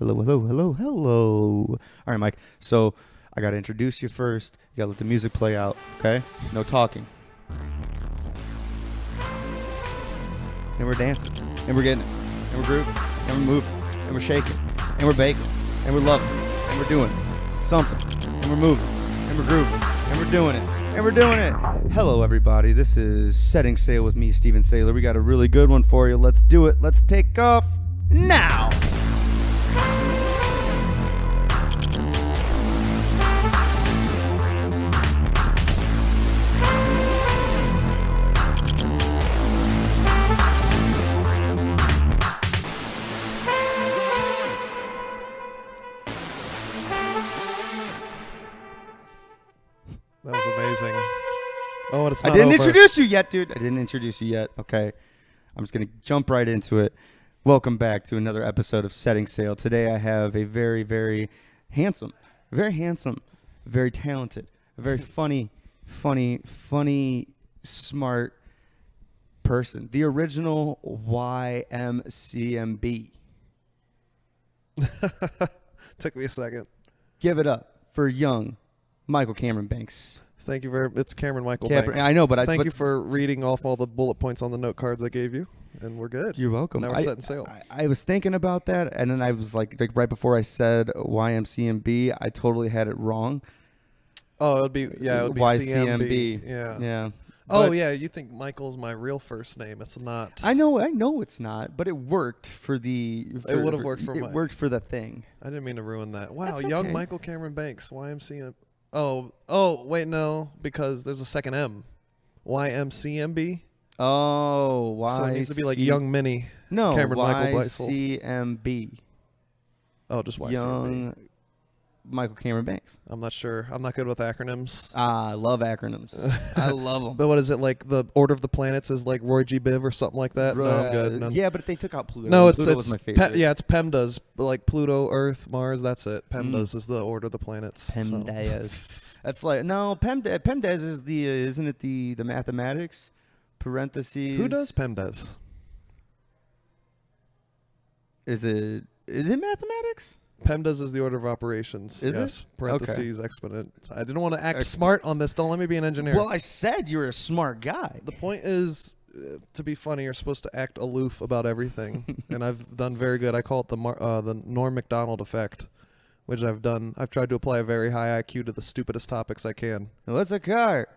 hello. All right, Mike. So I got to introduce you first. You got to let the music play out, okay? No talking. And we're dancing. And we're getting it. And we're grooving. And we're moving. And we're shaking. And we're baking. And we're loving. And we're doing something. And we're moving. And we're grooving. And we're doing it. And we're doing it. Hello, everybody. This is Setting Sail with me, Steven Sayl. We got a really good one for you. Let's do it. Let's take off now. That was amazing. Oh, it's not I didn't introduce you yet, dude. I didn't introduce you yet. Okay. I'm just going to jump right into it. Welcome back to another episode of Setting Sail. Today I have a very, very handsome, very talented, a very funny, smart person. The original YMCMB. Took me a second. Give it up for young Michael Cameron Banks. Thank you very much. It's Cameron Michael Banks. I know, but thank you for reading off all the bullet points on the note cards I gave you, and we're good. You're welcome. Now we're setting sail. I was thinking about that, and then I was like right before I said YMCMB, I totally had it wrong. Oh, it would be YCMB. Yeah. Oh, yeah. You think Michael's my real first name? It's not. I know it's not, but it worked for the. It would have worked for. It worked for the thing. I didn't mean to ruin that. Wow, That's young okay. Michael Cameron Banks, YMCMB. Oh, wait, no, because there's a second M. YMCMB. Oh, So it needs to be like Young Mini. No, Cameron Michael YCMB. Oh, just YCMB. Young Michael Cameron Banks. I'm not sure. I'm not good with acronyms. I love acronyms. I love them. But what is it, like the Order of the Planets is like Roy G. Biv or something like that? No, I'm good. None. Yeah, but they took out Pluto. No, Pluto was my favorite. it's PEMDAS, like Pluto, Earth, Mars. That's it. PEMDAS is the Order of the Planets. PEMDAS. So. That's like no PEMDAS is the isn't it the mathematics parentheses? Who does PEMDAS? Is it mathematics? PEMDAS is the order of operations. Is it? Parentheses, okay. exponent. I didn't want to act smart on this. Don't let me be an engineer. Well, I said you're a smart guy. The point is, to be funny, you're supposed to act aloof about everything, and I've done very good. I call it the Norm Macdonald effect, which I've done. I've tried to apply a very high IQ to the stupidest topics I can. What's a car?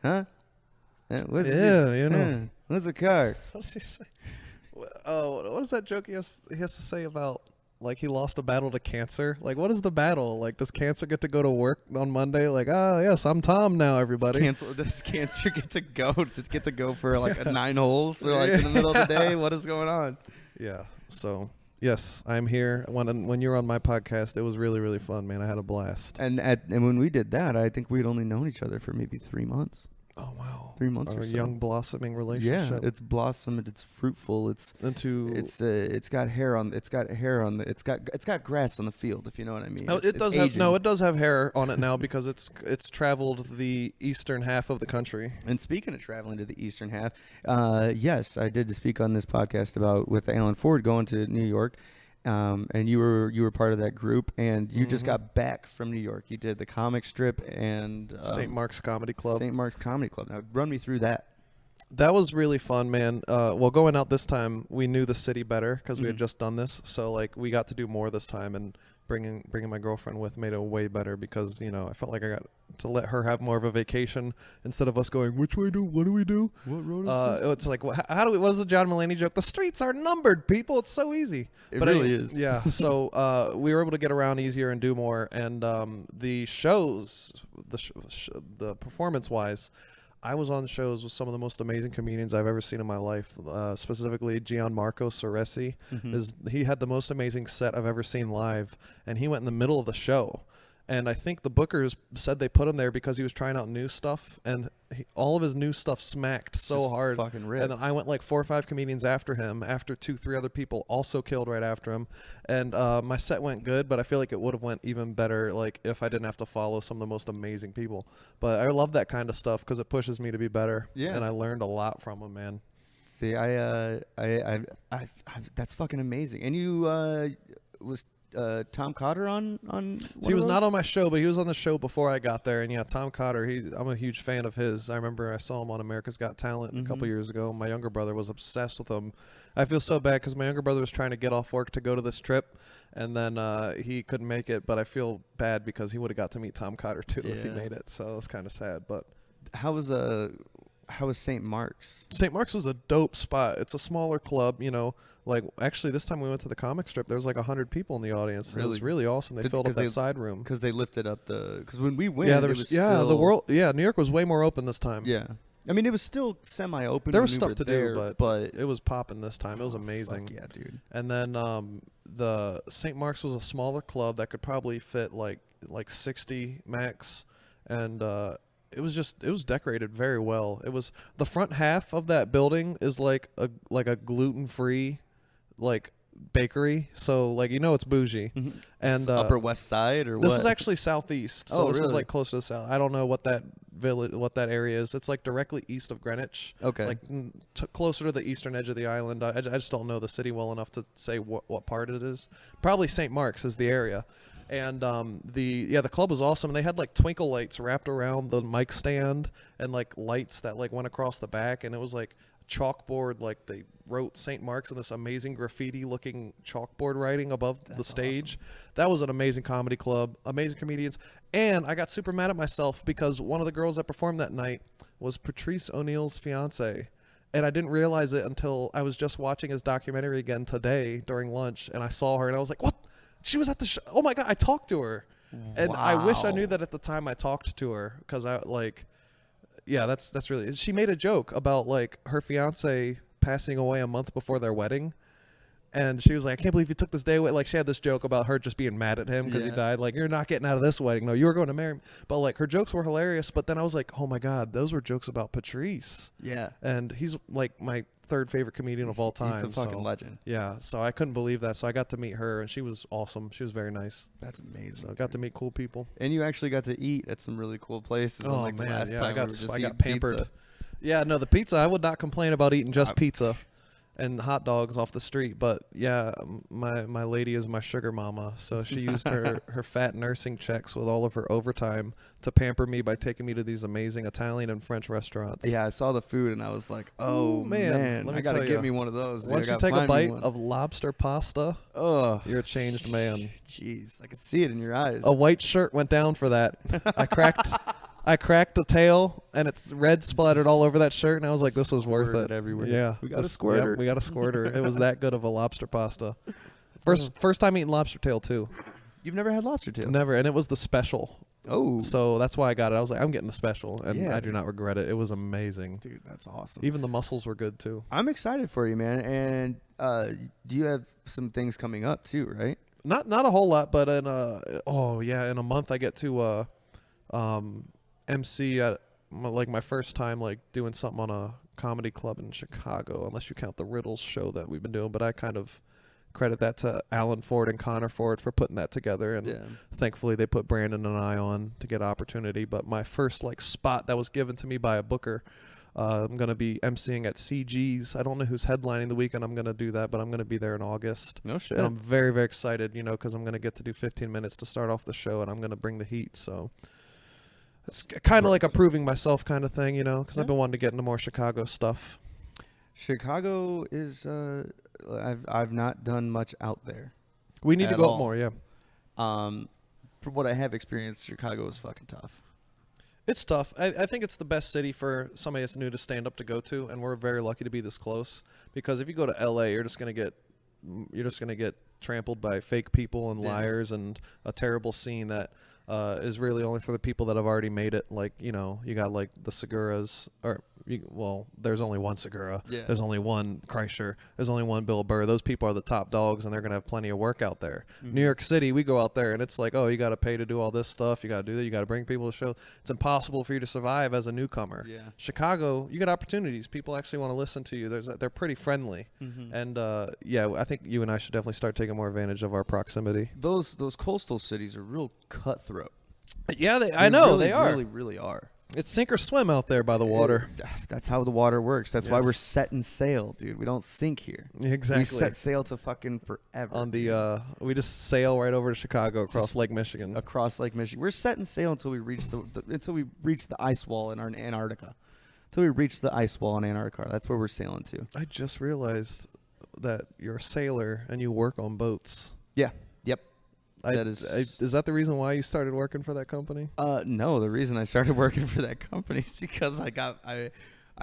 Huh? What's a car? What does he say? Oh, what is that joke he has to say about? Like he lost a battle to cancer. Like, what is the battle? Like, does cancer get to go to work on Monday? Like, yes, I'm Tom now, everybody. Does cancer get to go? Does it get to go for like 9 holes or like in the middle of the day? What is going on? Yeah. So yes, I'm here. When you were on my podcast, it was really, really fun, man. I had a blast. And when we did that, I think we'd only known each other for maybe 3 months. Oh wow, 3 months or so. A young blossoming relationship. Yeah, it's blossomed. It's fruitful. It's got grass on the field. If you know what I mean. Oh, it does have hair on it now because it's traveled the eastern half of the country. And speaking of traveling to the eastern half, yes, I did speak on this podcast with Alan Ford going to New York. And you were part of that group, and you just got back from New York. You did the comic strip and St. Mark's Comedy Club. St. Mark's Comedy Club. Now, run me through that. That was really fun, man. Well, going out this time, we knew the city better because we had just done this, so like we got to do more this time, and bringing my girlfriend with made it way better because I felt like I got to let her have more of a vacation instead of us going, which way what do we do? What road is this? It's like, what is the John Mulaney joke? The streets are numbered, people. It's so easy. It really is. Yeah. So we were able to get around easier and do more, and the shows, the performance-wise, I was on shows with some of the most amazing comedians I've ever seen in my life. Specifically, Gianmarco Ceresi. He had the most amazing set I've ever seen live, and he went in the middle of the show. And I think the bookers said they put him there because he was trying out new stuff, and all of his new stuff smacked so hard. Fucking ripped. And then I went like 4 or 5 comedians after him, after 2-3 other people also killed right after him. And my set went good, but I feel like it would have went even better like if I didn't have to follow some of the most amazing people. But I love that kind of stuff because it pushes me to be better. Yeah. And I learned a lot from him, man. See, I that's fucking amazing. And you Tom Cotter on He was not on my show, but he was on the show before I got there. And yeah, Tom Cotter, I'm a huge fan of his. I remember I saw him on America's Got Talent a couple years ago. My younger brother was obsessed with him. I feel so bad because my younger brother was trying to get off work to go to this trip, and then he couldn't make it. But I feel bad because he would have got to meet Tom Cotter too if he made it. So it was kind of sad. But how was St. Mark's? St. Mark's was a dope spot. It's a smaller club, you know. Like, actually, this time we went to the comic strip, there was like 100 people in the audience. Really? It was really awesome. They filled up that side room. Because they lifted up because when we went, New York was way more open this time. Yeah. I mean, it was still semi-open. There was stuff to do, but it was popping this time. It was amazing. Fuck yeah, dude. And then the St. Mark's was a smaller club that could probably fit like 60 max, and it was decorated very well. It was the front half of that building is like a gluten-free like bakery, so like it's bougie. And Upper West Side or this what? is actually southeast, so this is like close to the south. I don't know what that area is. It's like directly east of Greenwich. Okay, like closer to the eastern edge of the island. I just don't know the city well enough to say what part it is. Probably St. Mark's is the area. And the club was awesome. And they had like twinkle lights wrapped around the mic stand and like lights that like went across the back, and it was like chalkboard, like they wrote St. Mark's in this amazing graffiti looking chalkboard writing above the stage. Awesome. That was an amazing comedy club, amazing comedians. And I got super mad at myself because one of the girls that performed that night was Patrice O'Neal's fiance. And I didn't realize it until I was just watching his documentary again today during lunch, and I saw her and I was like, what? She was at the show. Oh my God, I talked to her. And I wish I knew that at the time I talked to her, because I like, yeah, that's really, she made a joke about like her fiance passing away a month before their wedding. And she was like, I can't believe you took this day away. Like, she had this joke about her just being mad at him because he died. Like, you're not getting out of this wedding. No, you were going to marry him. But like, her jokes were hilarious. But then I was like, oh my God, those were jokes about Patrice. Yeah. And he's like my third favorite comedian of all time. He's a fucking legend. Yeah. So I couldn't believe that. So I got to meet her, and she was awesome. She was very nice. That's amazing. So I got to meet cool people. And you actually got to eat at some really cool places. Oh, like man. The last time I got pampered. Pizza. Yeah, no, the pizza, I would not complain about eating just pizza and hot dogs off the street. But yeah, my lady is my sugar mama, so she used her fat nursing checks with all of her overtime to pamper me by taking me to these amazing Italian and French restaurants. Yeah, I saw the food and I was like, oh, man, I gotta get me one of those. Once you take a bite of lobster pasta, you're a changed man. Jeez, I could see it in your eyes. A white shirt went down for that. I cracked the tail, and it's red splattered all over that shirt, and I was like, this was worth it. Everywhere. Yeah. We got a squirter. Yep, we got a squirter. It was that good of a lobster pasta. First time eating lobster tail, too. You've never had lobster tail? Never, and it was the special. Oh. So that's why I got it. I was like, I'm getting the special, and I do not regret it. It was amazing. Dude, that's awesome. Even the mussels were good, too. I'm excited for you, man. And do you have some things coming up, too, right? Not a whole lot, but in a month I get to MC at my first time like doing something on a comedy club in Chicago, unless you count the Riddles show that we've been doing. But I kind of credit that to Alan Ford and Connor Ford for putting that together, and thankfully they put Brandon and I on to get opportunity. But my first like spot that was given to me by a booker, I'm gonna be MCing at CG's. I don't know who's headlining the weekend I'm gonna do that, but I'm gonna be there in August. No shit. And I'm very, very excited, because I'm gonna get to do 15 minutes to start off the show, and I'm gonna bring the heat. So it's kind of like a proving myself kind of thing, because I've been wanting to get into more Chicago stuff. Chicago is I've not done much out there. We need to go up more, yeah. From what I have experienced, Chicago is fucking tough. It's tough. I think it's the best city for somebody that's new to stand up to go to, and we're very lucky to be this close. Because if you go to LA, you're just gonna get trampled by fake people and liars and a terrible scene that is really only for the people that have already made it. Like, you got like the Seguras, there's only one Segura. Yeah. There's only one Kreischer. There's only one Bill Burr. Those people are the top dogs, and they're going to have plenty of work out there. Mm-hmm. New York City, we go out there, and it's like, oh, you got to pay to do all this stuff. You got to do that. You got to bring people to shows. It's impossible for you to survive as a newcomer. Yeah. Chicago, you get opportunities. People actually want to listen to you. They're pretty friendly. Mm-hmm. And, I think you and I should definitely start taking more advantage of our proximity. Those coastal cities are real cutthroat. Yeah, I know. They are. Really, really are. It's sink or swim out there by the water. That's how the water works. That's why Yes. we're setting sail, dude. We don't sink here. Exactly. We set sail to fucking forever. On the we just sail right over to Chicago across Lake Michigan. Across Lake Michigan. We're setting sail until we reach the ice wall in our Antarctica. Until we reach the ice wall in Antarctica. That's where we're sailing to. I just realized that you're a sailor and you work on boats. Yeah. Yep. Is that the reason why you started working for that company? No, the reason I started working for that company is because I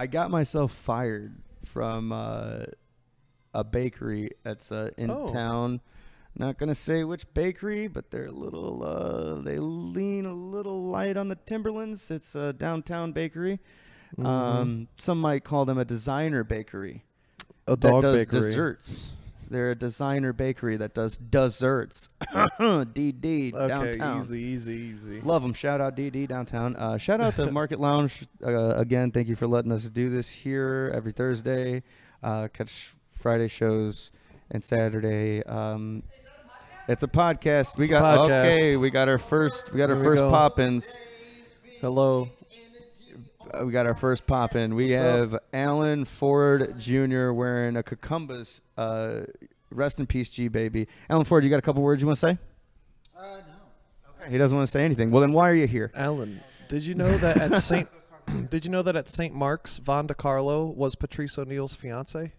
got myself fired from a bakery that's in town. Not gonna say which bakery, but they're a little they lean a little light on the Timberlands. It's a downtown bakery. Some might call them a designer bakery. A dog that does bakery. Desserts. They're a designer bakery that does desserts. DD downtown. Okay, easy. Love them. Shout out DD downtown. Shout out to Market Lounge. Again, thank you for letting us do this here every Thursday. Catch Friday shows and Saturday. It's a podcast. We got our first pop-ins. Hello. We got our first pop-in. We have Alan Ford Jr. wearing a Cucumbas. Rest in peace, G baby. Alan Ford, you got a couple words you want to say? No. Okay. He doesn't want to say anything. Well, then why are you here? Alan, did you know that at St. Mark's, Von DeCarlo was Patrice O'Neal's fiance?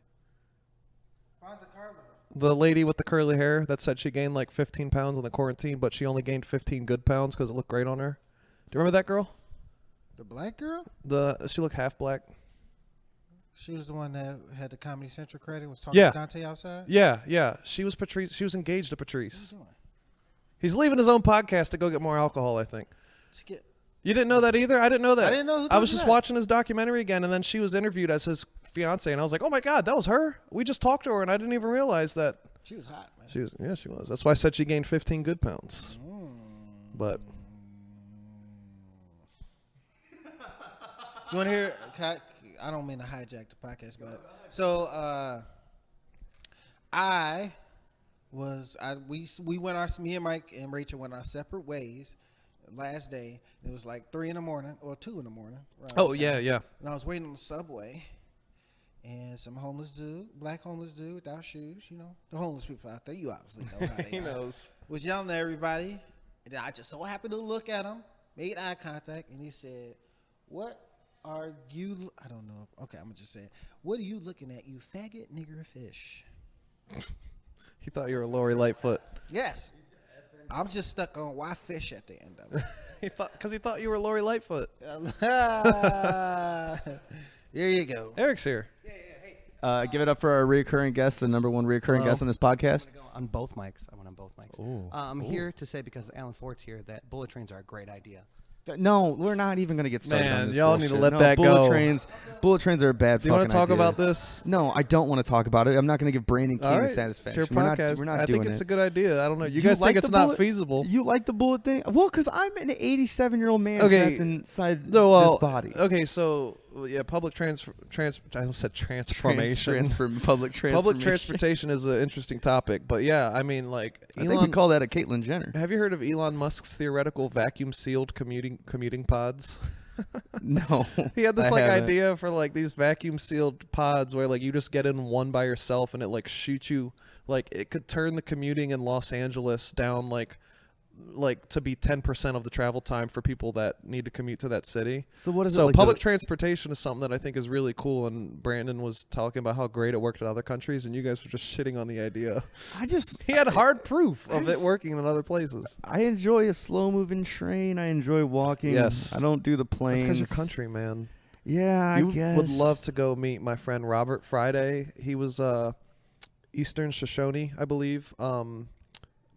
Von DeCarlo. The lady with the curly hair that said she gained like 15 pounds in the quarantine, but she only gained 15 good pounds because it looked great on her. Do you remember that girl? The black girl? She looked half black. She was the one that had the Comedy Central credit. Was talking to Dante outside. Yeah. She was Patrice. She was engaged to Patrice. What are you doing? He's leaving his own podcast to go get more alcohol, I think. You didn't know that either? I didn't know that. I didn't know who I was did just that. watching his documentary again, and then she was interviewed as his fiance, and I was like, oh my God, that was her? We just talked to her, and I didn't even realize that. She was hot, man. She was. That's why I said she gained 15 good pounds. But You want to hear? I don't mean to hijack the podcast, but so me and Mike and Rachel went our separate ways. Last day, it was like 3 a.m. or 2 a.m. oh yeah. And I was waiting on the subway, and some black homeless dude without shoes. You know, the homeless people out there. You obviously know how they He are. knows. Was yelling at everybody, and I just so happened to look at him, made eye contact, and he said, "What are you?" I don't know. Okay, I'm gonna just say it. What are you looking at, you faggot nigger fish? He thought you were Lori Lightfoot. Yes. I'm just stuck on why fish at the end of it. He thought you were Lori Lightfoot. Here you go. Eric's here. Give it up for our recurring guest, the number one recurring guest on this podcast. On both mics. I went on both mics. I'm here to say, because Alan Ford's here, that bullet trains are a great idea. No, we're not even going to get started on this y'all bullshit. need to let that go. Bullet trains are a bad fucking idea. Do you want to talk about this? No, I don't want to talk about it. I'm not going to give Brandon Keene All right. satisfaction. It's your podcast. We're not I doing think it's it. a good idea. I don't know. You You guys like think it's the not bullet? feasible? You like the bullet thing? Well, because I'm an 87-year-old man trapped inside this body. Okay, so public I almost said transformation. Public transformation. Public transportation is an interesting topic, but yeah, I mean, like, I think we call that a Caitlyn Jenner. Have you heard of Elon Musk's theoretical vacuum-sealed commuting pods? No. He had this I haven't. idea for like these vacuum-sealed pods where like you just get in one by yourself and it like shoots you, like it could turn the commuting in Los Angeles down like to be 10% of the travel time for people that need to commute to that city. So what is it? So like public transportation is something that I think is really cool, and Brandon was talking about how great it worked in other countries, and you guys were just shitting on the idea. He had hard proof of it working in other places. I enjoy a slow-moving train. I enjoy walking. Yes. I don't do the planes. That's because you're country, man. Yeah, I guess. Would love to go meet my friend Robert Friday. He was Eastern Shoshone, I believe.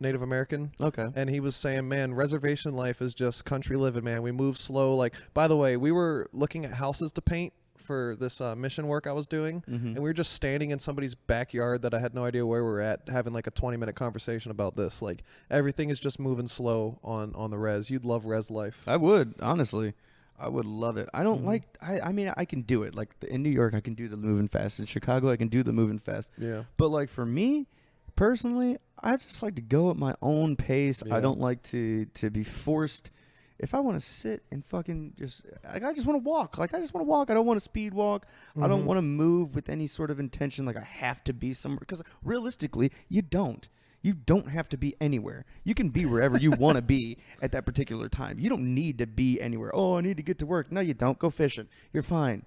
Native American. Okay. And he was saying, man, reservation life is just country living, man. We move slow. Like, by the way, we were looking at houses to paint for this mission work I was doing, and we were just standing in somebody's backyard that I had no idea where we were at, having like a 20-minute conversation about this. Like, everything is just moving slow on the res. You'd love res life. I would, honestly. I would love it. I don't like, I mean, I can do it. Like, in New York, I can do the moving fast. In Chicago, I can do the moving fast. Yeah. But, like, for me, personally, I just like to go at my own pace. Yeah. I don't like to be forced if I want to sit and fucking just, like, I just want to walk. Like, I just want to walk. I don't want to speed walk. I don't want to move with any sort of intention. Like, I have to be somewhere. Because realistically, you don't. You don't have to be anywhere. You can be wherever you want to be at that particular time. You don't need to be anywhere. Oh, I need to get to work. No, you don't. Go fishing. You're fine.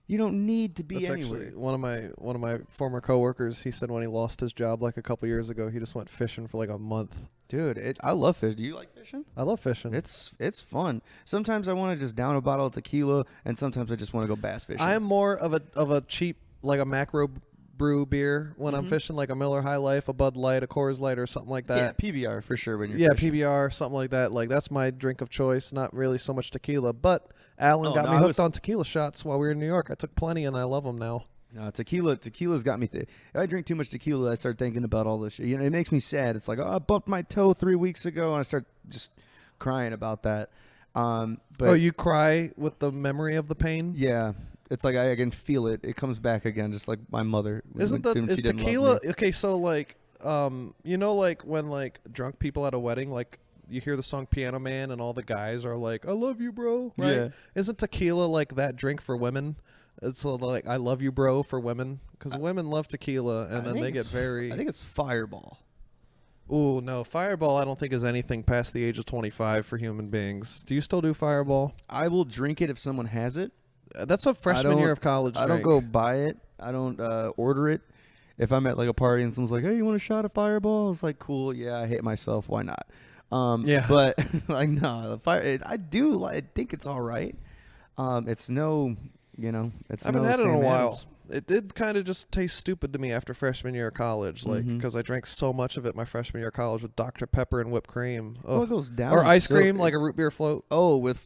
You don't need to be That's anywhere. actually one of my former coworkers. He said when he lost his job like a couple years ago, he just went fishing for like a month. Dude, I love fish. Do you like fishing? I love fishing. It's fun. Sometimes I want to just down a bottle of tequila, and sometimes I just want to go bass fishing. I am more of a cheap, like a macro brew beer when I'm fishing, like a Miller High Life, a Bud Light, a Coors Light, or something like that. Yeah, PBR for sure when you're fishing. PBR, something like that. Like, that's my drink of choice, not really so much tequila. But Alan got me hooked on tequila shots while we were in New York. I took plenty, and I love them now. Tequila's got me. If I drink too much tequila, I start thinking about all this shit. You know, it makes me sad. It's like, oh, I bumped my toe 3 weeks ago, and I start just crying about that. But you cry with the memory of the pain? Yeah. It's like I can feel it. It comes back again, just like my mother. Is tequila okay? So like, you know, like when like drunk people at a wedding, like you hear the song Piano Man, and all the guys are like, "I love you, bro." Right? Yeah. Isn't tequila like that drink for women? It's like, "I love you, bro," for women, because women love tequila, and then they get very. I think it's Fireball. Ooh, no, Fireball I don't think is anything past the age of 25 for human beings. Do you still do Fireball? I will drink it if someone has it. That's a freshman year of college drink. I don't go buy it. I don't order it. If I'm at like a party and someone's like, "Hey, you want a shot of Fireball?" It's like, cool. Yeah, I hate myself. Why not? But like, no, I do. I think it's all right. It's no, it's. I haven't no had it in a Sam while. Adams. It did kind of just taste stupid to me after freshman year of college, like because I drank so much of it my freshman year of college with Dr. Pepper and whipped cream. Well, it goes down. Or ice cream, like a root beer float. Oh, with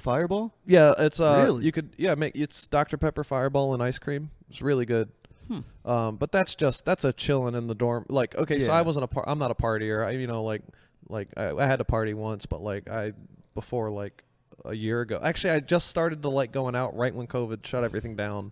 Fireball. Yeah, it's Really? you could make it's Dr. Pepper, Fireball, and ice cream. It's really good. But that's a chilling in the dorm. Like, okay, so Yeah. I'm not a partier. I had to party once, but before like a year ago. Actually, I just started to like going out right when COVID shut everything down.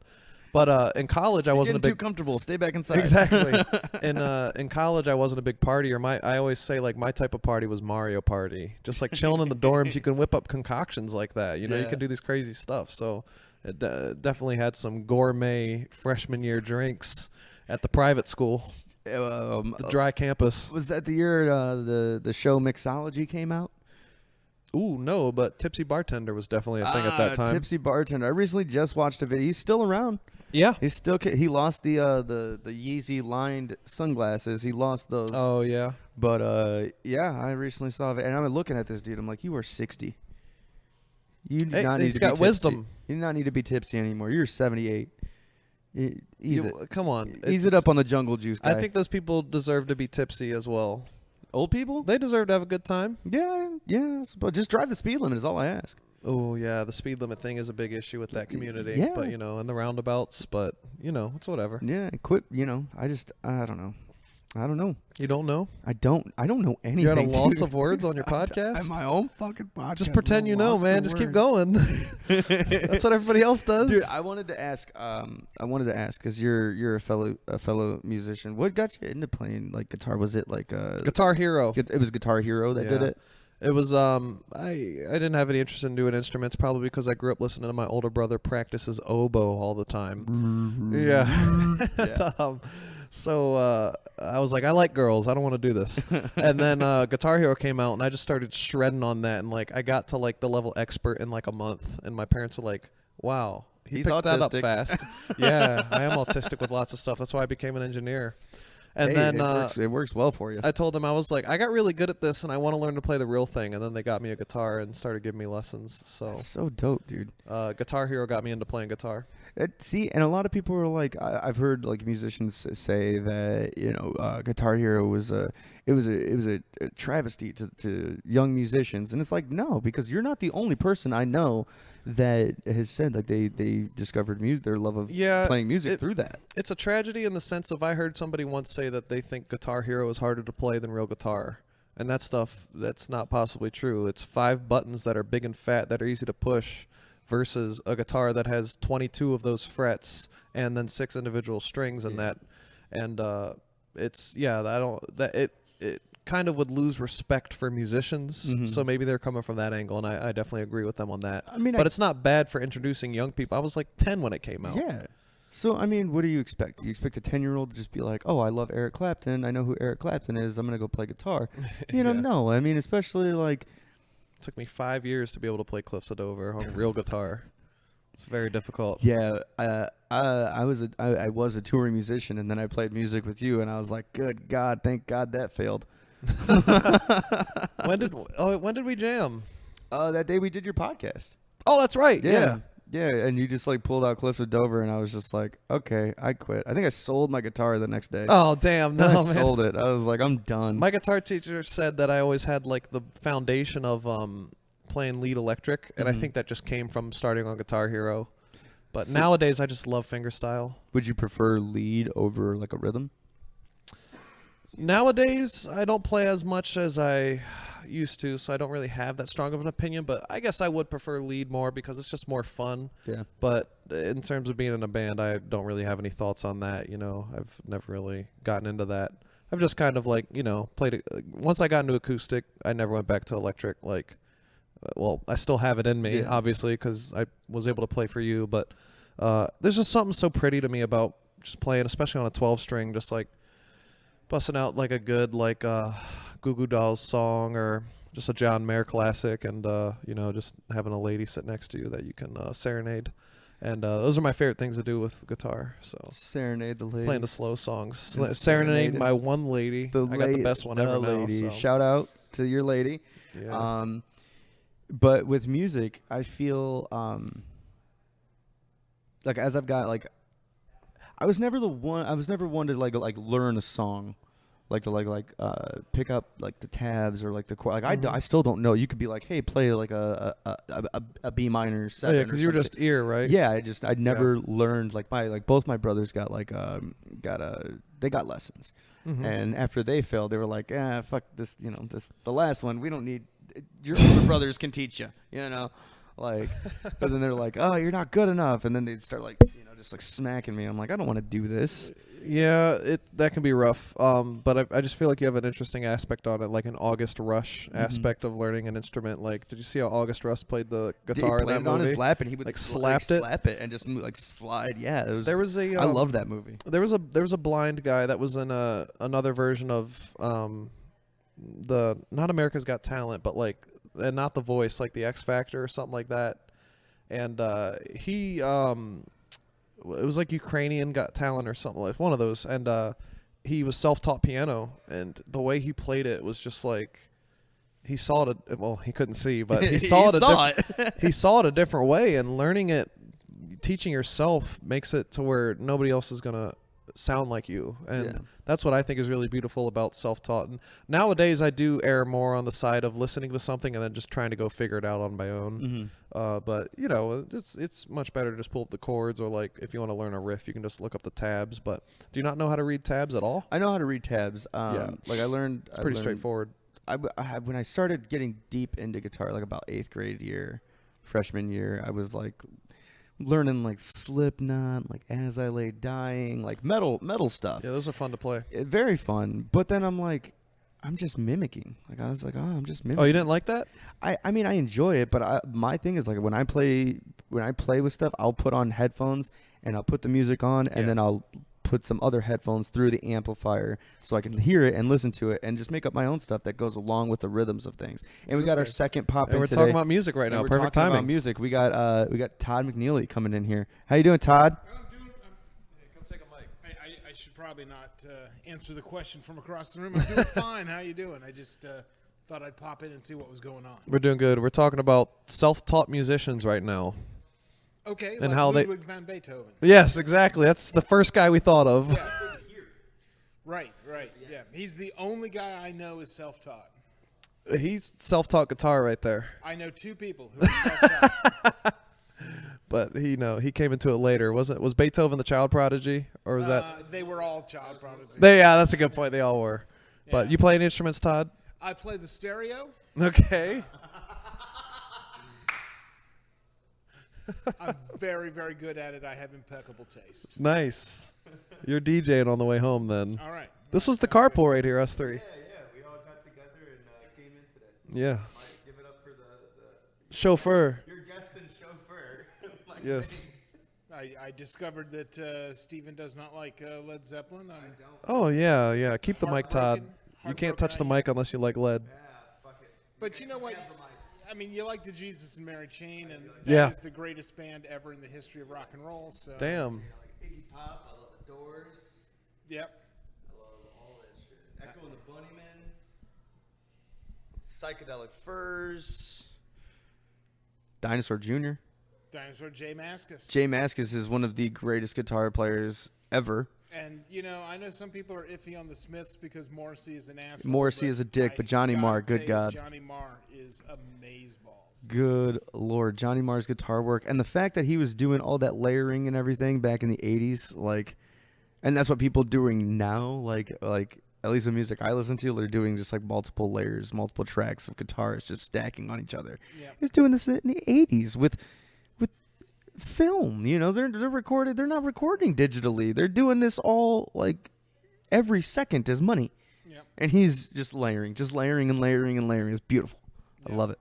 But in college, I wasn't too comfortable. Stay back inside. Exactly. In college, I wasn't a big partier. I always say like my type of party was Mario Party. Just like chilling in the dorms, you can whip up concoctions like that. You Yeah. can do these crazy stuff. So it definitely had some gourmet freshman year drinks at the private school, the dry campus. Was that the year the show Mixology came out? Ooh, no, but Tipsy Bartender was definitely a thing at that time. Tipsy Bartender. I recently just watched a video. He's still around. Yeah. He's still. He lost the Yeezy lined sunglasses. He lost those. Oh yeah. But yeah, I recently saw it, and I'm looking at this dude. I'm like, you are 60. You do not need he's to got be tipsy. wisdom. You do not need to be tipsy anymore. You're 78. Ease it. Come on. Ease it up on the jungle juice, guy. I think those people deserve to be tipsy as well. Old people. They deserve to have a good time. Yeah. But just drive the speed limit is all I ask. Oh yeah, the speed limit thing is a big issue with that community. Yeah. But and the roundabouts. But it's whatever. Yeah, quit. I don't know. I don't know. You don't know? I don't know anything. You're at a loss dude. of words on your I'm podcast. my own fucking podcast. Just pretend you know, man. Just keep going. That's what everybody else does. Dude, I wanted to ask because you're a fellow musician. What got you into playing like guitar? Was it like Guitar Hero. It was Guitar Hero that did Yeah. it. It was I didn't have any interest in doing instruments, probably because I grew up listening to my older brother practices oboe all the time. Yeah. So I was like, I like girls. I don't want to do this. And then Guitar Hero came out, and I just started shredding on that, and like I got to like the level expert in like a month, and my parents were like, "Wow, He's picked that up autistic." fast." Yeah, I am autistic with lots of stuff. That's why I became an engineer. And Hey, then it works well for you. I told them, I was like, I got really good at this, and I want to learn to play the real thing. And then they got me a guitar and started giving me lessons. So That's so dope, dude. Guitar Hero got me into playing guitar. See, and a lot of people are like, I've heard like musicians say that Guitar Hero was a travesty to young musicians, and it's like, no, because you're not the only person I know that has said like they discovered their love of playing music through that. It's a tragedy in the sense of, I heard somebody once say that they think Guitar Hero is harder to play than real guitar. And that stuff, that's not possibly true. It's 5 buttons that are big and fat that are easy to push versus a guitar that has 22 of those frets and then 6 individual strings in that. And it kind of would lose respect for musicians. So maybe they're coming from that angle, and I definitely agree with them on that. I mean, but it's not bad for introducing young people. I was like 10 when it came out. Yeah. So, I mean, what do you expect? Do you expect a 10-year-old to just be like, oh, I love Eric Clapton. I know who Eric Clapton is. I'm going to go play guitar. You know, no. I mean, especially like... It took me 5 years to be able to play Cliffs of Dover on real guitar. It's very difficult. Yeah. I was a touring musician, and then I played music with you, and I was like, good God, thank God that failed. When did we jam? That day we did your podcast. Oh, that's right. Yeah. Yeah, and you just like pulled out Cliffs of Dover, and I was just like, okay, I quit. I think I sold my guitar the next day. Oh, damn. No, I man. sold it. I was like, I'm done. My guitar teacher said that I always had like the foundation of playing lead electric, and I think that just came from starting on Guitar Hero. But nowadays, I just love fingerstyle. Would you prefer lead over like a rhythm? Nowadays, I don't play as much as I used to, so I don't really have that strong of an opinion, but I guess I would prefer lead more because it's just more fun. Yeah. But in terms of being in a band, I don't really have any thoughts on that. You know, I've never really gotten into that. I've just kind of like, you know, played it. Once I got into acoustic, I never went back to electric. Like, well, I still have it in me, obviously, because I was able to play for you. But there's just something so pretty to me about just playing, especially on a 12-string, just like busting out like a good like Goo Goo Dolls song or just a John Mayer classic, and you know, just having a lady sit next to you that you can serenade. And those are my favorite things to do with guitar. So serenade the lady, playing the slow songs, serenade my one lady. I got the best one ever now. So. Shout out to your lady. Yeah. But with music, I feel like as I've got like, I was never one to like learn a song. Like to pick up like the tabs or like the chord. Like I still don't know. You could be like, hey, play like a B minor 7. Yeah, because you were just ear, right? Yeah, I'd never learned like both my brothers got like they got lessons, and after they failed, they were like, fuck this, you know, the last one we don't need. Your older brothers can teach you, you know, like. But then they're like, oh, you're not good enough, and then they'd start like, you know, just like smacking me. I'm like, I don't want to do this. Yeah, that can be rough. But I just feel like you have an interesting aspect on it, like an August Rush aspect of learning an instrument. Like, did you see how August Rush played the guitar in that movie? He played it on his lap, and he would like slap it and just like slide. Yeah, there was a. I love that movie. There was a blind guy that was in another version of the not America's Got Talent, but like, and not The Voice, like the X Factor or something like that. And he it was like Ukrainian Got Talent or something, like one of those. And he was self-taught piano, and the way he played it was just like he saw it. Well, he couldn't see, but he saw it. He saw it a different way, and learning it, teaching yourself makes it to where nobody else is gonna sound like you, and that's what I think is really beautiful about self-taught. And nowadays I do err more on the side of listening to something and then just trying to go figure it out on my own. But you know, it's much better to just pull up the chords, or like if you want to learn a riff, you can just look up the tabs. But do you not know how to read tabs at all? I know how to read tabs. Like I learned. It's pretty straightforward. When I started getting deep into guitar, like about 8th grade year, freshman year, I was like learning like Slipknot, like As I Lay Dying, like metal stuff. Yeah, those are fun to play. Very fun. But then I'm like, I'm just mimicking. Like I was like, I'm just mimicking. Oh, you didn't like that? I mean, I enjoy it, but my thing is like when I play with stuff, I'll put on headphones and I'll put the music on, and then I'll put some other headphones through the amplifier so I can hear it and listen to it and just make up my own stuff that goes along with the rhythms of things. And we got our second pop in we're today. talking about music right now. Perfect timing. About music. We got Todd McNeely coming in here. How you doing, Todd? Come take a mic. I should probably not answer the question from across the room. I'm doing fine. How you doing? I just thought I'd pop in and see what was going on. We're doing good. We're talking about self-taught musicians right now. Okay, and like how Ludwig van Beethoven. Yes, exactly. That's the first guy we thought of. Yeah. Right. Yeah. He's the only guy I know is self-taught. He's self-taught guitar right there. I know 2 people who are self-taught. But he came into it later. Was Beethoven the child prodigy, or was that? They were all child prodigies. Yeah, that's a good point. They all were. Yeah. But you play any instruments, Todd? I play the stereo. Okay. I'm very, very good at it. I have impeccable taste. Nice. You're DJing on the way home then. All right. This was the carpool right here, us 3. Yeah. We all got together and came in today. Yeah. Mike, give it up for the Chauffeur. your guest and chauffeur. Mike Yes. Banks. I discovered that Steven does not like Led Zeppelin. I don't. Oh, yeah. Keep the mic, Todd. You can't touch the mic unless you like lead. Yeah, fuck it. But you know what? Have the mics. I mean, you like the Jesus and Mary Chain, and Yeah. that is the greatest band ever in the history of rock and roll. So Damn. You know, like Iggy Pop. I love the Doors. Yep. I love all that shit. Echo and the Bunnymen. Psychedelic Furs. Dinosaur Jr. Dinosaur Jay Mascis. Jay Mascis is one of the greatest guitar players ever. And, you know, I know some people are iffy on the Smiths because Morrissey is an asshole. Morrissey but is a dick, but Johnny I gotta Marr, good tell you, God. Johnny Marr is amazeballs. Good Lord. Johnny Marr's guitar work. And the fact that he was doing all that layering and everything back in the 80s, like, and that's what people doing now, like at least the music I listen to, they're doing just like multiple layers, multiple tracks of guitars just stacking on each other. Yep. He was doing this in the 80s with film, you know, they're recorded. They're not recording digitally. They're doing this all like every second is money. Yep. And he's just layering and layering and layering. It's beautiful. I love it.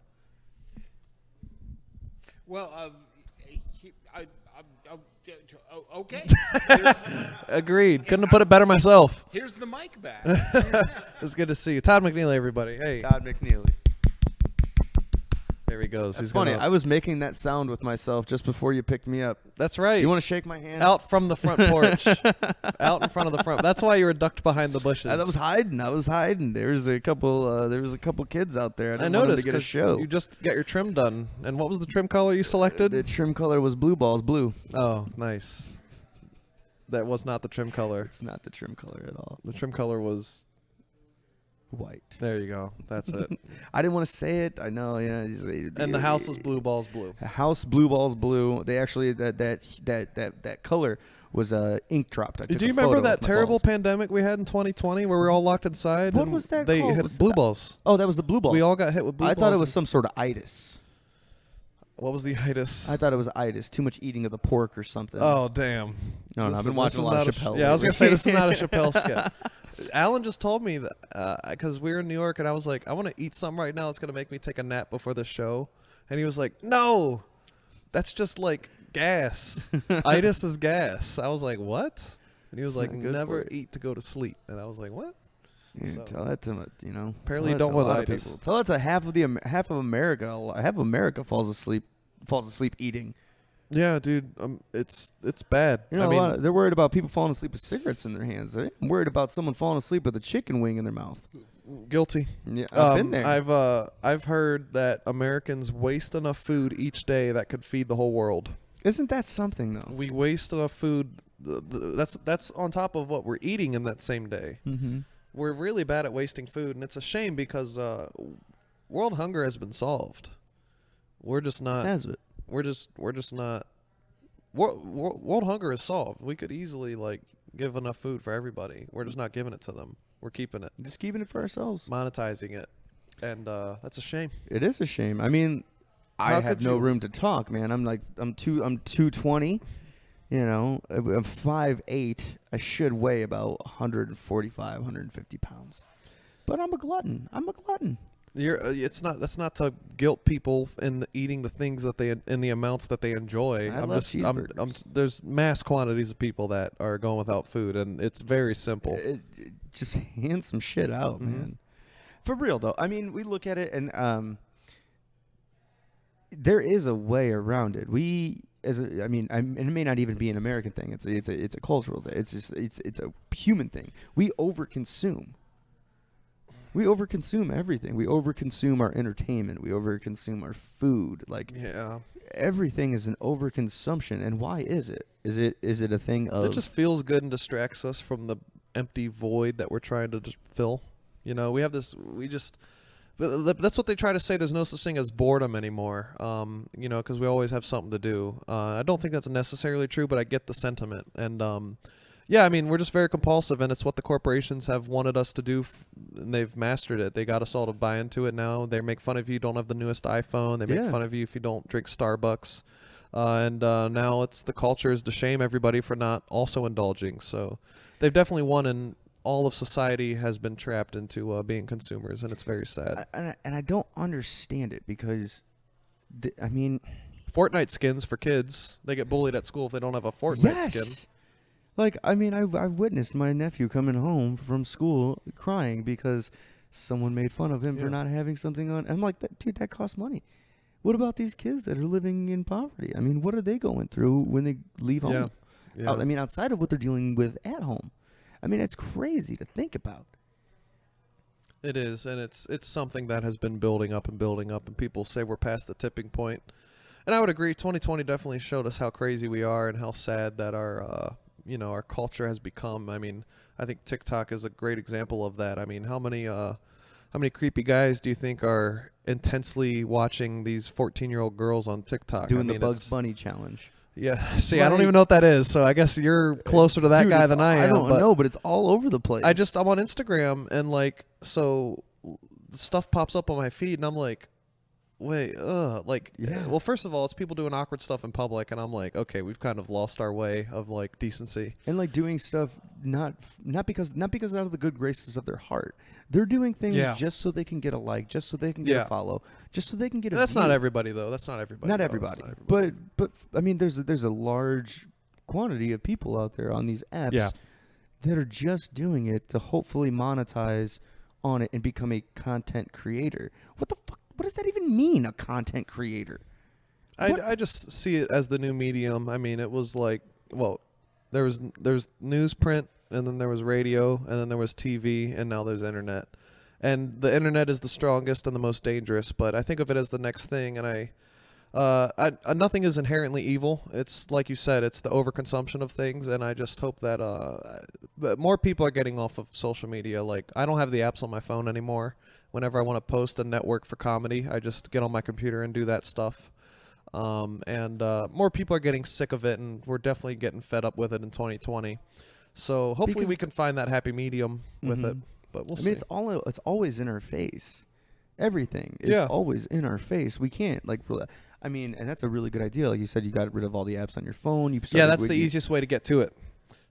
Well, okay. Agreed. Couldn't have put it better myself. Here's the mic back. It's good to see you. Todd McNeely, everybody. Hey. Todd McNeely. There he goes. It's He's funny. gonna- I was making that sound with myself just before you picked me up. That's right. You want to shake my hand? Out from the front porch. Out in front of the front. That's why you were ducked behind the bushes. I was hiding. There was a couple kids out there. I I didn't want them noticed to get a 'cause show. you just got your trim done. And what was the trim color you selected? The trim color was blue balls blue. Oh, nice. That was not the trim color. It's not the trim color at all. The trim color was White. there. You go. That's it. I didn't want to say it. I know. Yeah. And the house was blue balls blue. House blue balls blue. They actually that color was ink dropped. I Do took you a remember photo that of my terrible balls. pandemic we had in 2020 where we were all locked inside? What and was that They called? hit Was blue that- balls. Oh, that was the blue balls. We all got hit with blue I balls. thought it was and- some sort of itis. What was the itis? I thought it was itis. Too much eating of the pork or something. Oh, damn. no, I've been This watching a is lot of not Chappelle. Yeah, I was lately. going to say this is not a Chappelle sketch. Alan just told me that because we were in New York and I was like, I want to eat something right now that's going to make me take a nap before the show. And he was like, no, that's just like gas. Itis is gas. I was like, what? And he was It's like, not good never for you. eat to go to sleep. And I was like, what? Yeah, So- tell that to Apparently tell you that don't to want a lot of itis. people. Tell that to half of America. Half of America falls asleep eating. Yeah, dude, it's bad. You know, I mean, they're worried about people falling asleep with cigarettes in their hands. They're worried about someone falling asleep with a chicken wing in their mouth. guilty. Yeah, I've been there. I've heard that Americans waste enough food each day that could feed the whole world. Isn't that something though? We waste enough food. That's on top of what we're eating in that same day. Mm-hmm. We're really bad at wasting food, and it's a shame because world hunger has been solved. We're just not. Has it? We're just not. World hunger is solved. We could easily give enough food for everybody. We're just not giving it to them. We're keeping it, Just keeping it for ourselves. monetizing it, and that's a shame. It is a shame. I mean, I How have could no you- room to talk, man. I'm 220. You know, I'm 5'8". I should weigh about 145, 150 pounds. But I'm a glutton. That's not to guilt people in eating the things that they in the amounts that they enjoy. I love cheeseburgers. There's mass quantities of people that are going without food, and it's very simple. Just hand some shit out, Mhm. man. For real though. I mean, we look at it and there is a way around it. And it may not even be an American thing. It's a cultural thing. It's a human thing. We overconsume. We overconsume everything. We overconsume our entertainment. We overconsume our food. Yeah, Everything is an overconsumption. And why is it? Is it a thing of it just feels good and distracts us from the empty void that we're trying to fill. You know, we have this. That's what they try to say. There's no such thing as boredom anymore. You know, because we always have something to do. I don't think that's necessarily true, but I get the sentiment. And yeah, I mean, we're just very compulsive, and it's what the corporations have wanted us to do, and they've mastered it. They got us all to buy into it now. They make fun of you don't have the newest iPhone. They make Yeah. fun of you if you don't drink Starbucks. And now it's the culture is to shame everybody for not also indulging. So they've definitely won in all of society has been trapped into being consumers, and it's very sad. And I don't understand it because, I mean, Fortnite skins for kids. They get bullied at school if they don't have a Fortnite skin. Like, I mean, I've witnessed my nephew coming home from school crying because someone made fun of him for not having something on. I'm like, dude, that costs money. What about these kids that are living in poverty? I mean, what are they going through when they leave home? Yeah. I mean, outside of what they're dealing with at home. I mean, it's crazy to think about. It is, and it's something that has been building up, and people say we're past the tipping point. And I would agree, 2020 definitely showed us how crazy we are and how sad that our culture has become. I mean, I think TikTok is a great example of that. I mean, how many creepy guys do you think are intensely watching these 14-year-old girls on TikTok? Doing the Bugs Bunny challenge. Yeah. See, I don't even know what that is, so I guess you're closer to that guy than I am. I don't know, but it's all over the place. I'm on Instagram, and like, so stuff pops up on my feed, and I'm like, wait, well, first of all, it's people doing awkward stuff in public, and I'm like, okay, we've kind of lost our way of like decency. And like doing stuff not because out of the good graces of their heart. They're doing things just so they can get a like, just so they can get a follow, just so they can get a That's view. Not everybody though. That's not everybody. Not everybody. But I mean, there's a large quantity of people out there on these apps that are just doing it to hopefully monetize on it and become a content creator. What the fuck? What does that even mean, a content creator? I just see it as the new medium. I mean, it was like, well, there's newsprint, and then there was radio, and then there was TV, and now there's internet. And the internet is the strongest and the most dangerous, but I think of it as the next thing, and nothing is inherently evil. It's like you said, it's the overconsumption of things, and I just hope that more people are getting off of social media. Like, I don't have the apps on my phone anymore. Whenever I want to post a network for comedy, I just get on my computer and do that stuff. And more people are getting sick of it, and we're definitely getting fed up with it in 2020. So hopefully we can find that happy medium with it. But we'll see. I mean, it's always in our face. Everything is always in our face. We can't I mean, and that's a really good idea. Like you said, you got rid of all the apps on your phone. That's the easiest way to get to it.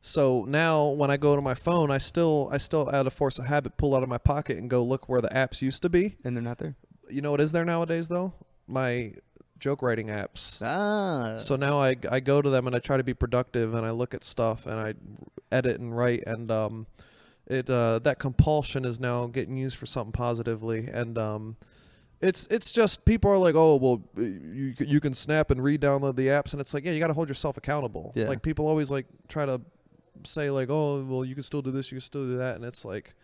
So now when I go to my phone, I still out of force of habit pull out of my pocket and go look where the apps used to be. And they're not there. You know what is there nowadays though? My joke writing apps. So now I go to them and I try to be productive, and I look at stuff and I edit and write, and that compulsion is now getting used for something positively, and it's just people are like, oh well, you can snap and re-download the apps, and it's like, yeah, you got to hold yourself accountable. Yeah. Like people always like try to say like, oh well, you can still do this, you can still do that, and it's like,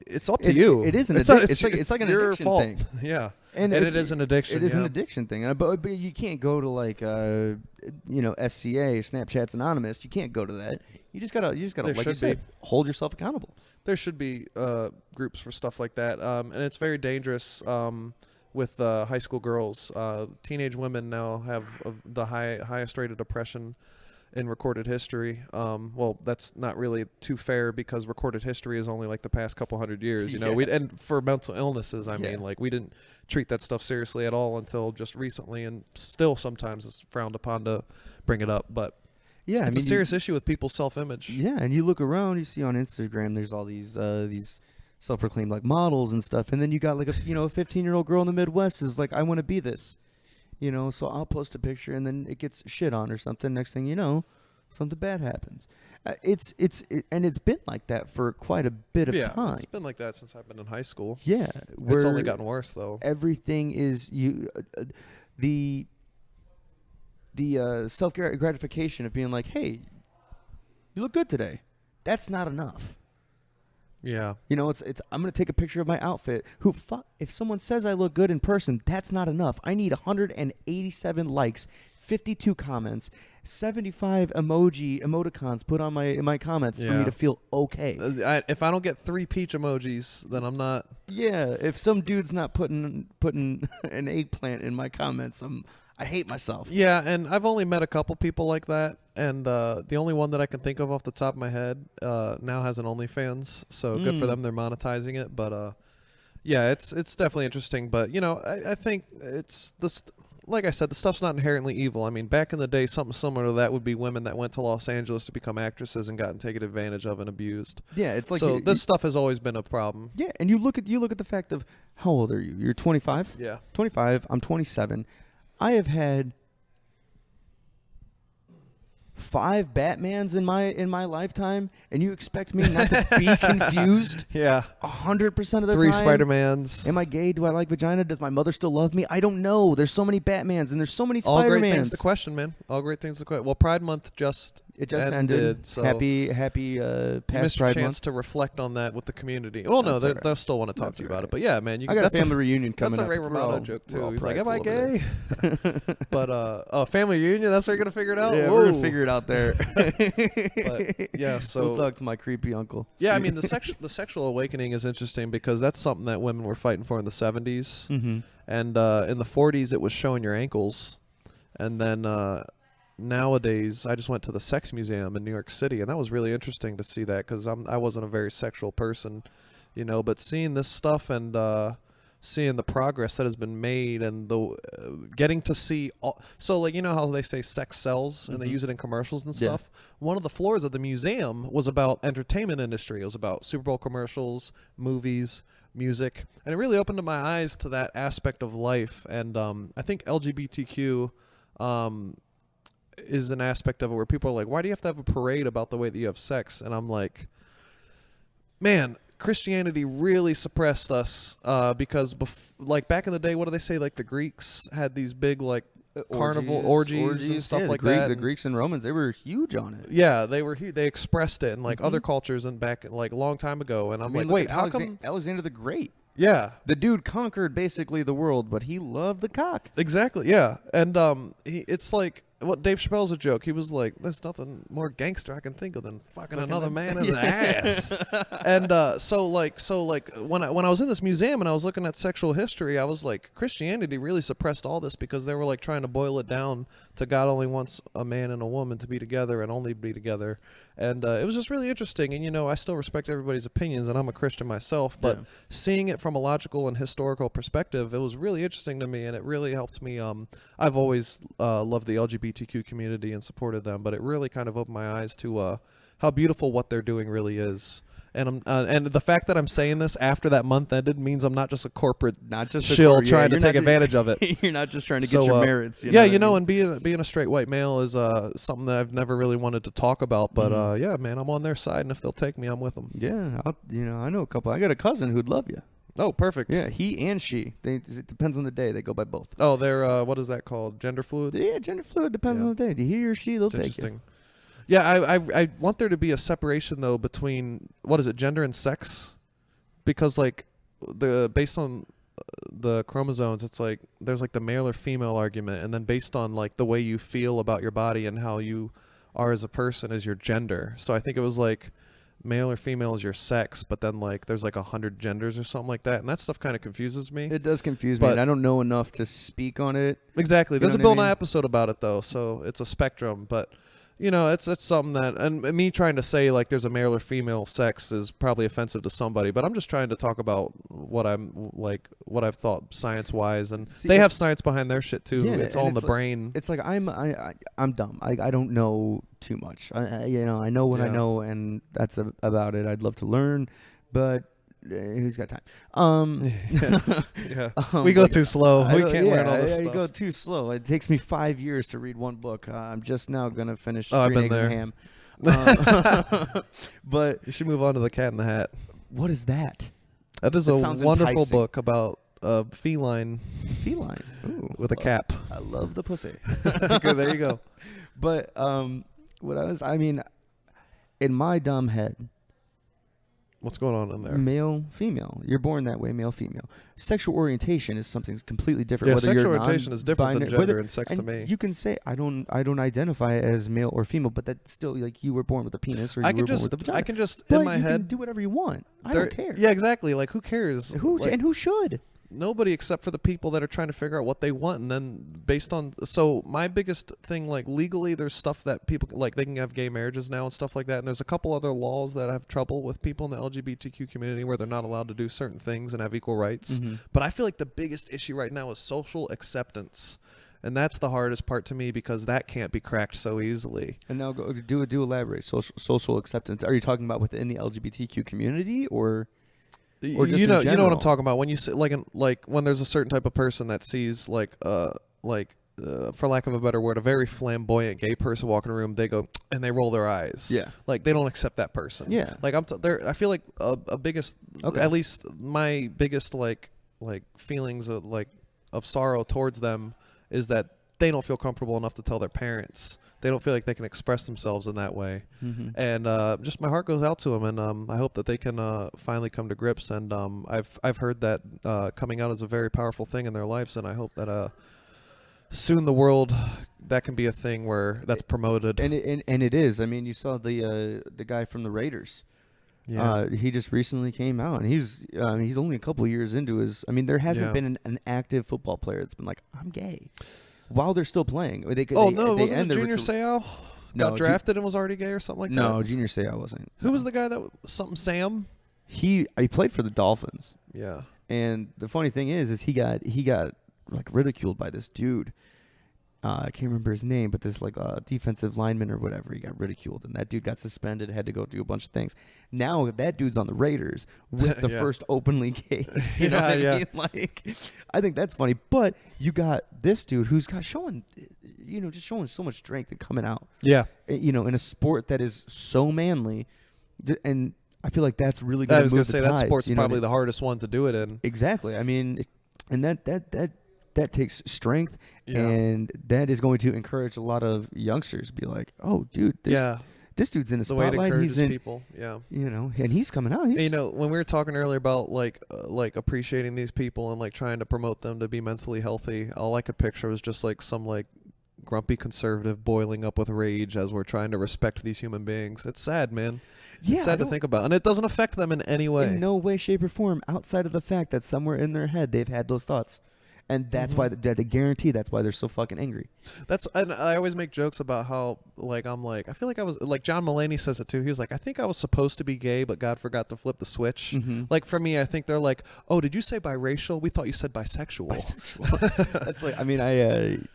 it's up to you. It is it's like an your addiction fault. thing. Yeah. And it is an addiction. It is an addiction thing. But you can't go to like SCA, Snapchat's Anonymous. You can't go to that. You just gotta like you said, hold yourself accountable. There should be groups for stuff like that, and it's very dangerous with high school girls. Teenage women now have the highest rate of depression in recorded history. Well, that's not really too fair, because recorded history is only like the past couple hundred years, you know. And for mental illnesses, I mean, like, we didn't treat that stuff seriously at all until just recently, and still sometimes it's frowned upon to bring it up. But yeah, it's a serious issue with people's self-image. Yeah, and you look around, you see on Instagram, there's all these self-proclaimed like models and stuff, and then you got like a 15-year-old girl in the Midwest is like, I want to be this. So I'll post a picture and then it gets shit on or something. Next thing you know, something bad happens. It's been like that for quite a bit of time. It's been like that since I've been in high school. Yeah, it's only gotten worse though. Everything is the self gratification of being like, hey, you look good today. That's not enough. Yeah. It's I'm going to take a picture of my outfit. If someone says I look good in person, that's not enough. I need 187 likes, 52 comments, 75 emoticons put on my comments for me to feel okay. If I don't get 3 peach emojis, then I'm not. Yeah, if some dude's not putting an eggplant in my comments, I hate myself. Yeah, and I've only met a couple people like that, and the only one that I can think of off the top of my head now has an OnlyFans, so good for them, they're monetizing it. But yeah, it's definitely interesting. But I think it's this. like I said, the stuff's not inherently evil. I mean, back in the day, something similar to that would be women that went to Los Angeles to become actresses and gotten taken advantage of and abused. Yeah, it's like so. This stuff has always been a problem. Yeah, and you look at the fact of how old are you? You're 25. Yeah, 25. I'm 27. I have had 5 Batmans in my lifetime, and you expect me not to be confused? Yeah, 100% of the 3 time. Spider-Mans. Am I gay? Do I like vagina? Does my mother still love me? I don't know. There's so many Batmans, and there's so many All Spider-Mans. great things to question, man. All great things to question. Well, Pride Month just ended. So Happy you past missed Pride your chance Month. to reflect on that with the community. Well, no, That's all right. they'll still want to talk That's to you all about right. it. But yeah, man, you I got that's a family reunion coming that's up. a Ray We're Romano all- joke we're all too. He's like, "Am I prideful over gay?" there. But family reunion. That's where you're gonna figure it out. Yeah, Whoa. we're gonna figure it out there. But yeah, so we'll talk to my creepy uncle. yeah, I mean the sexual awakening is interesting because that's something that women were fighting for in the 70s, Mm-hmm. and in the 40s it was showing your ankles, and then nowadays I just went to the Sex Museum in New York City, and that was really interesting to see that because I wasn't a very sexual person, you know, but seeing this stuff and seeing the progress that has been made and the getting to see so like, you know how they say sex sells and they use it in commercials and Yeah. stuff. One of the floors of the museum was about entertainment industry. It was about Super Bowl commercials, movies, music, and it really opened my eyes to that aspect of life. And I think LGBTQ is an aspect of it where people are like, why do you have to have a parade about the way that you have sex? And I'm like, man, Christianity really suppressed us because like back in the day, what do they say? Like the Greeks had these big like carnival orgies and stuff like that. The Greeks and Romans, they were huge on it. Yeah, they were they expressed it in like other cultures and back like a long time ago. And I'm like, look wait, at how come? Alexander the Great? Yeah, The dude conquered basically the world, but he loved the cock. exactly. Yeah, and it's like what Dave Chappelle's a joke. He was like, "There's nothing more gangster I can think of than fucking another man in the ass." And so like when I was in this museum and I was looking at sexual history, I was like, Christianity really suppressed all this because they were like trying to boil it down to God only wants a man and a woman to be together and only be together. And it was just really interesting. And, you know, I still respect everybody's opinions, and I'm a Christian myself. But seeing it from a logical and historical perspective, it was really interesting to me, and it really helped me. I've always loved the LGBTQ community and supported them, but it really kind of opened my eyes to how beautiful what they're doing really is. And and the fact that I'm saying this after that month ended means I'm not just a corporate shill trying to take advantage of it. You're not just trying to get your merits. And being a straight white male is something that I've never really wanted to talk about. But yeah, man, I'm on their side, and if they'll take me, I'm with them. Yeah, I know a couple. I got a cousin who'd love you. Oh, perfect. Yeah, he and she. It depends on the day. They go by both. Oh, they're what is that called? Gender fluid? Yeah, gender fluid depends on the day. He or she, they'll take Interesting. you. Yeah, I want there to be a separation though between what is it, gender and sex, because like based on the chromosomes, it's like there's like the male or female argument, and then based on like the way you feel about your body and how you are as a person is your gender. So I think it was like male or female is your sex, but then like there's like 100 genders or something like that, and that stuff kind of confuses me. It does confuse me, and I don't know enough to speak on it. Exactly. There's a know what Bill I mean? Nye episode about it though, so it's a spectrum, but you know, it's something that, and me trying to say like there's a male or female sex is probably offensive to somebody, but I'm just trying to talk about what I've thought science wise, and they have science behind their shit too. Yeah, it's and all in the like, brain. It's like I'm dumb. I don't know too much. I know what I know, and that's about it. I'd love to learn, but who's got time? Yeah. We go too slow. We can't learn all this I stuff. go too slow. It takes me 5 years to read one book. I'm just now gonna finish Oh, I've Green been Eggs and there. Ham. But You should move on to The Cat in the Hat. what is that? That is That a sounds wonderful enticing. book about a feline Feline. Ooh, with a cap. I love the pussy. Okay, there you go. But in my dumb head, What's going on in there? male, female. You're born that way, male, female. Sexual orientation is something completely different. Yeah, whether sexual you're orientation is different than non-binary- gender whether- and sex to me. You can say I don't identify as male or female, but that's still like you were born with a penis or you were born with a vagina. I can just but in my you head can do whatever you want. I don't care. Yeah, exactly. Like who cares? Like, Who should? nobody except for the people that are trying to figure out what they want, and then based on my biggest thing, like legally there's stuff that people like they can have gay marriages now and stuff like that, and there's a couple other laws that have trouble with people in the LGBTQ community where they're not allowed to do certain things and have equal rights. But I feel like the biggest issue right now is social acceptance. And that's the hardest part to me because that can't be cracked so easily. And now do elaborate. Social acceptance. Are you talking about within the LGBTQ community or just you know in what I'm general? talking about when you say like when there's a certain type of person that sees for lack of a better word, a very flamboyant gay person walking in a room, they go and they roll their eyes. Yeah. Like they don't accept that person. Yeah. Like I feel like a biggest, at least my biggest like feelings of sorrow towards them is that they don't feel comfortable enough to tell their parents. They don't feel like they can express themselves in that way. Mm-hmm. And just my heart goes out to them, and I hope that they can finally come to grips. And I've heard that coming out is a very powerful thing in their lives, and I hope that soon the world that can be a thing where that's promoted. And it is. I mean, you saw the guy from the Raiders. Yeah. He just recently came out, and he's only a couple years into his. I mean, there hasn't been an active football player that's been like, I'm gay, while they're still playing. They Wasn't it Junior Sayl got No, drafted and was already gay or something like that? No, Junior Sayl wasn't. Who was the guy that something Sam? He played for the Dolphins. Yeah. And the funny thing is he got like ridiculed by this dude. I can't remember his name, but this like defensive lineman or whatever. He got ridiculed, and that dude got suspended. Had to go do a bunch of things. Now that dude's on the Raiders with the first openly gay. You know what I mean? Like, I think that's funny. But you got this dude who's got showing so much strength and coming out. Yeah. In a sport that is so manly, and I feel like that's really going to move the tides. That sport's probably the hardest one to do it in. Exactly. I mean, and that takes strength, and that is going to encourage a lot of youngsters to be like, oh, dude, this dude's in a spotlight. The way it encourages he's in, people, and he's coming out. When we were talking earlier about like appreciating these people and like trying to promote them to be mentally healthy, all I could picture was just like some like grumpy conservative boiling up with rage as we're trying to respect these human beings. It's sad, man. It's sad to think about, and it doesn't affect them in any way. In no way, shape, or form, outside of the fact that somewhere in their head they've had those thoughts. And that's why they guarantee that's why they're so fucking angry. And I always make jokes about how I feel like I was like John Mulaney says it too. He was like, I think I was supposed to be gay, but God forgot to flip the switch. Mm-hmm. Like for me, I think they're like, oh, did you say biracial? We thought you said bisexual. That's like, I mean,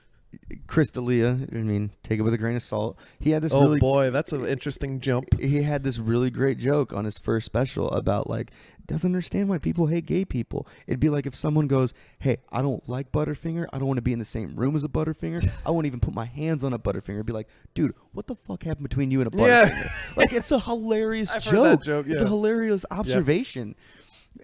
Chris D'Elia, I mean, take it with a grain of salt. He had this boy, that's an interesting jump. He had this really great joke on his first special about like, doesn't understand why people hate gay people. It'd be like if someone goes, hey, I don't like Butterfinger. I don't want to be in the same room as a Butterfinger. I won't even put my hands on a Butterfinger. It'd be like, dude, what the fuck happened between you and a Butterfinger? Yeah. Like, it's a hilarious I've joke. heard that joke. Yeah. It's a hilarious observation.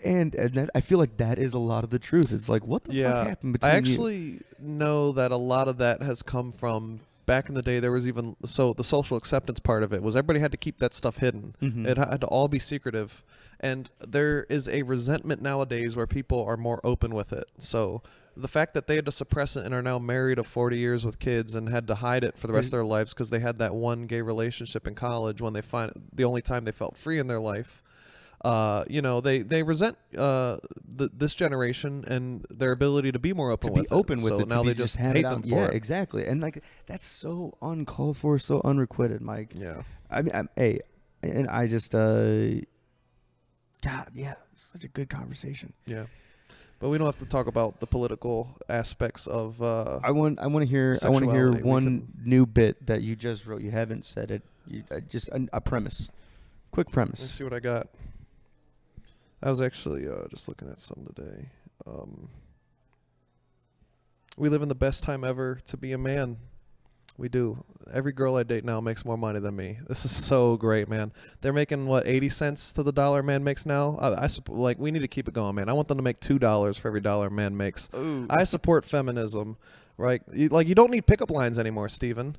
And that, I feel like that is a lot of the truth. It's like, what the fuck happened between you? I actually know that a lot of that has come from back in the day. There was even the social acceptance part of it was everybody had to keep that stuff hidden. Mm-hmm. It had to all be secretive. And there is a resentment nowadays where people are more open with it. So the fact that they had to suppress it and are now married of 40 years with kids and had to hide it for the rest of their lives because they had that one gay relationship in college when they find the only time they felt free in their life. They resent this generation and their ability to be more open with it. So now they just hate them for it. Yeah, exactly. And like that's so uncalled for, so unrequited, Mike. Yeah. I mean, and I just God, yeah, such a good conversation. Yeah. But we don't have to talk about the political aspects of I want to hear one new bit that you just wrote. You haven't said it. Just a premise. Quick premise. Let's see what I got. I was actually just looking at some today. We live in the best time ever to be a man. We do. Every girl I date now makes more money than me. This is so great, man. They're making, 80 cents to the dollar a man makes now? We need to keep it going, man. I want them to make $2 for every dollar a man makes. Ooh. I support feminism, right? You don't need pickup lines anymore, Steven.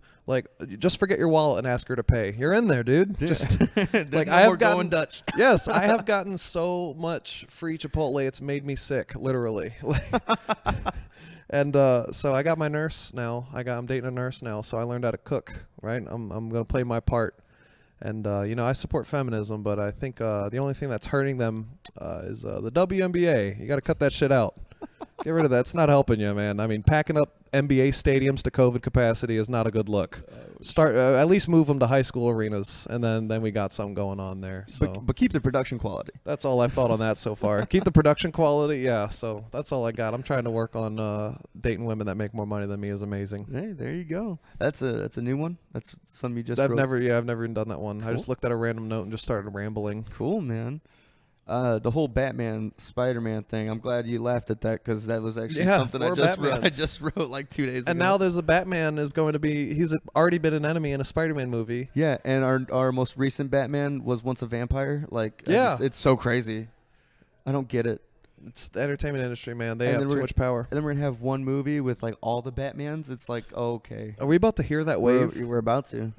Just forget your wallet and ask her to pay. You're in there, dude. Just going Dutch. Yes, I have gotten so much free Chipotle, it's made me sick, literally. And so I got my nurse now. I'm dating a nurse now, so I learned how to cook, right? I'm going to play my part. And, I support feminism, but I think the only thing that's hurting them is the WNBA. You got to cut that shit out. Get rid of that. It's not helping you, man. I mean, packing up NBA stadiums to COVID capacity is not a good look. Start at least move them to high school arenas, and then we got something going on there. So But keep the production quality. that's all I've thought on that so far. Keep the production quality, yeah. So that's all I got. I'm trying to work on dating women that make more money than me is amazing. Hey, there you go. That's a new one. That's something you just I've wrote. never even done that one. I just Cool. looked at a random note and just started rambling. Cool, man. The whole Batman Spider-Man thing. I'm glad you laughed at that because that was actually Yeah, something I 4 just wrote. I Batmans. just wrote like 2 days ago. And now there's a Batman is going to be. He's already been an enemy in a Spider-Man movie. yeah, and our most recent Batman was once a vampire. Like, Yeah. it's so crazy. I don't get it. It's the entertainment industry, man. They And have then too we're- much power. And then we're gonna have one movie with like all the Batmans. It's like, okay, Are we about to hear that wave? we're about to.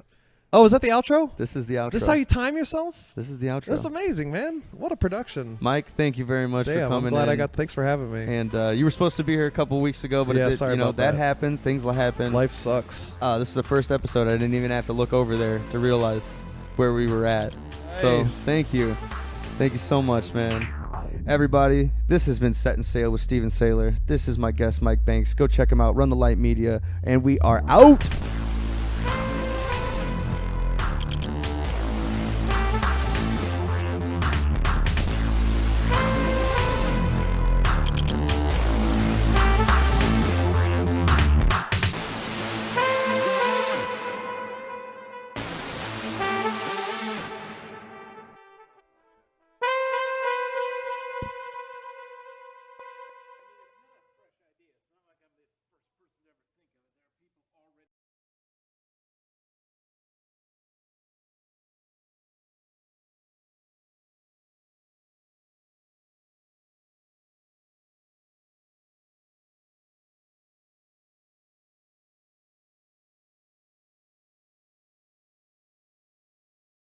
Oh, is that the outro? This is the outro. This is how you time yourself? This is the outro. That's amazing, man. What a production. Mike, thank you very much for Damn, coming I'm glad in. I got. Thanks for having me. And you were supposed to be here a couple weeks ago, but Yeah, it did, sorry about that that. happens. Things will happen. Life sucks. This is the first episode. I didn't even have to look over there to realize where we were at. So Nice. thank you. Thank you so much, man. Everybody, this has been Set and Sail with Steven Saylor. This is my guest, Mike Banks. Go check him out. Run the Light Media. And we are out.